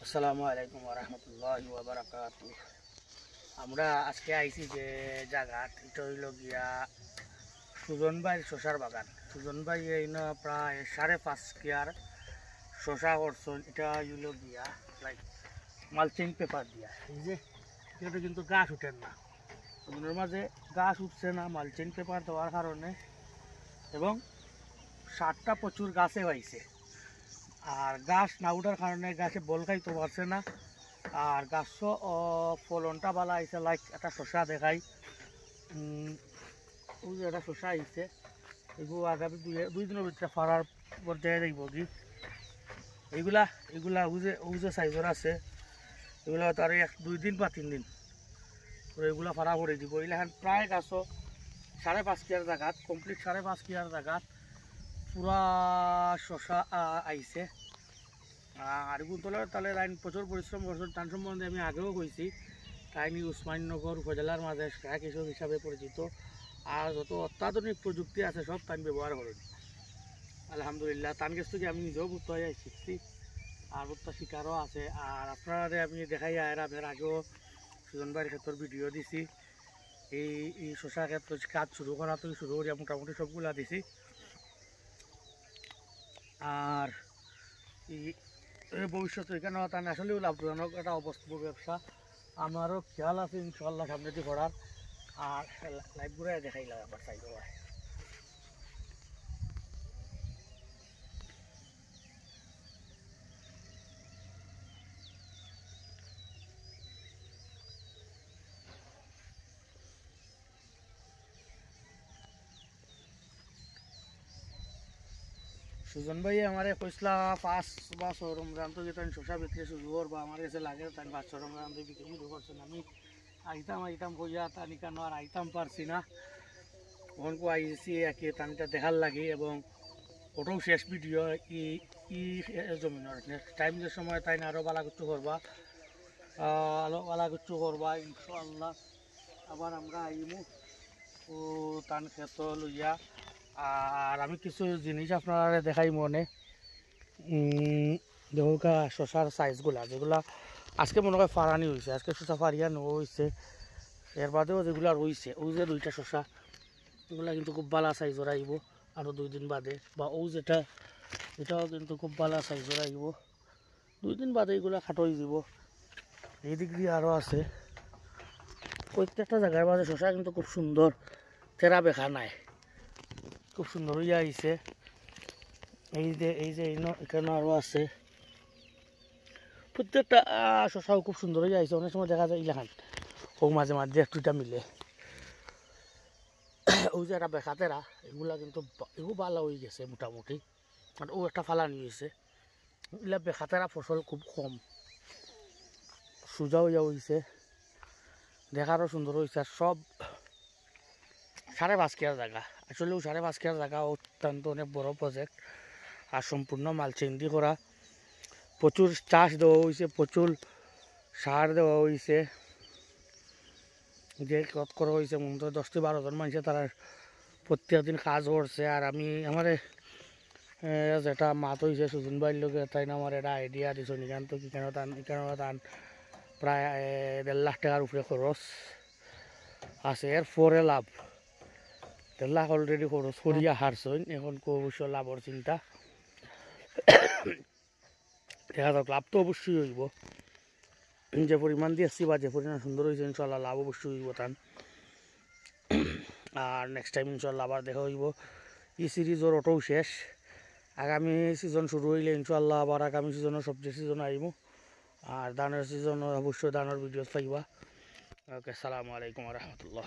আসসালামু আলাইকুম ওরহমতুল্লাহি ওয়াবারাকাতুহ। আমরা আজকে আইছি যে জায়গাত এটা হইল গিয়া সুজনবাই শশার বাগান। সুজনবাই এই না প্রায় 5.5 কেয়ার শশা করছেন। এটা হইল গিয়া লাইক মালচিং পেপার দিয়া। এই যে এটা কিন্তু গাছ উঠেন না, ওগুলোর মাঝে গাছ উঠছে না মালচিং পেপার দেওয়ার কারণে, এবং সারটা প্রচুর গাছে পাইছে। আর গাছ না উঠার কারণে গাছে বল খাইতে পারছে না। আর গাছও ফলনটা ভালো আইছে। লাইক একটা শসা দেখাই, ওই যে একটা শসা আইছে, এগুলো আগামী দুই দিনের ভিতরে ফাড়ার পর্যায়ে দেখব কি। এইগুলা এগুলা ওই যে সাইজর আছে, এগুলো তার 2 দিন বা 3 দিন এগুলা ফাড়া করে দিব। এগুলা প্রায় গাছও 5.5 কেয়ার জায়গাত কমপ্লিট, 5.5 কেয়ার জায়গাত পুরা শসা আইছে। আর এগুলো তাহলে তাই প্রচুর পরিশ্রম করছেন। তার সম্বন্ধে আমি আগেও কইছি, তাইনি উসমানীনগর উপজেলার মাঝে কৃষক হিসাবে পরিচিত। আর যত অত্যাধুনিক প্রযুক্তি আছে সব তাই ব্যবহার করেন। আলহামদুলিল্লাহ, তান কাছ থেকে আমি নিজেও ভুট্টা শিখছি, আর ভুট্টা শিকারও আছে। আর আপনারা আমি দেখাই আর আপনার আগেও সুজনবাইয়ের ক্ষেত্রে ভিডিও দিছি। এই শশা ক্ষেত্রে কাজ শুরু করা থেকে শুরু করিয়া মোটামুটি সবগুলা দিছি। আর ভবিষ্যতে এখানে তার আসলেও লাভজনক একটা ব্যবসা। আমারও খেয়াল আছে ইনশাল্লাহ সামনে দিয়ে করার। আর লাইভ ঘুরে দেখাইলাম আবার সাইড। সুজন ভাই আমার কইসলা 5 বছর রমজান তো যেটা শসা বিক্রি শুরু করবো, আমার কাছে লাগে তাই 5 রমজান তো বিক্রি শুরু করছেন। আমি আইতাম কইয়া তানি কেন আর আইতাম পারছি না। ওখান আইসি একে তানিটা দেখার লাগে, এবং ওটাও শেষ ভিডিও ই জমিনের নেক্সট টাইম যে সময় তাই না আরও বালা কিছু করবা, আরও বালা কিছু করবা ইনশাআল্লাহ। আবার আমরা আইমু ও তান ক্ষেত লইয়া। আর আমি কিছু জিনিস আপনারা দেখাই মনে দেখা শশার সাইজগুলা, যেগুলা আজকে মনে হয় ফারানি হয়েছে, আজকে শশা ফারিয়া নেওয়া হয়েছে। এর বাদেও যেগুলা রয়েছে, ওই যে 2টা শশা, এগুলা কিন্তু খুব ভালো সাইজের আইব আরও 2 দিন বাদে। বা ও যেটা, এটাও কিন্তু খুব ভালো সাইজের আইব 2 দিন বাদে। এগুলা খাটো হয়ে যাব। এই দিক দিয়ে আরও আছে। প্রত্যেকটা জায়গার মাঝে শশা কিন্তু খুব সুন্দর, তেরা বেখা নাই, খুব সুন্দর হইয়া আইছে। এই যে এখানে আরও আছে। প্রত্যেকটা শশাও খুব সুন্দর হয়ে আইছে। অনেক সময় দেখা যায় ইলাখান ও মাঝে মাঝে একটুটা মিলে। ওই যে একটা বেখাতেরা, এগুলা কিন্তু এগুলো ভালো হয়ে গেছে মোটামুটি। আর ও একটা ফালানি হয়েছে। এগুলা বেখাতেরা ফসল খুব কম, সোজা হইয়া হয়েছে, দেখারও সুন্দর হয়েছে। আর সব 5.5 কেয়ার জায়গা, আসলেও 5.5 কেয়ার জায়গা অত্যন্ত অনেক বড় প্রজেক্ট। আর সম্পূর্ণ মালচিং দিয়ে করা, প্রচুর চাষ দেওয়া হয়েছে, প্রচুর সার দেওয়া হয়েছে। যে কত করা হয়েছে মনে হয় 10 থেকে 12 জন মানুষে তারা প্রত্যেক দিন কাজ করছে। আর আমি আমার যেটা মাত হয়েছে সুজন ভাইয়ের লোকে, তাই না আমার একটা আইডিয়া দিছ নিকান তো কেন তান প্রায় 1.5 লাখ টাকার উপরে খরচ আছে। এর পরে লাভ 1.5 লাখ অলরেডি খরচ করিয়া হারছেন, এখন অবশ্য লাভর চিন্তা। দেখা যাক, লাভ তো অবশ্যই হইব। যে পরিমাণ দিয়েছি বা যে পরিমাণ সুন্দর হয়েছে ইনশাল্লাহ লাভ অবশ্যই হইব তান। আর নেক্সট টাইম ইনশাল্লাহ আবার দেখা হইব। এই সিরিজের ওটাও শেষ, আগামী সিজন শুরু হইলে ইনশাল্লাহ আবার আগামী সিজনের সবজি সিজন আইব। আর ধানের সিজন অবশ্যই ধানের ভিডিও পাইবা। ওকে, আসসালামু আলাইকুম রহমতুল্লাহ।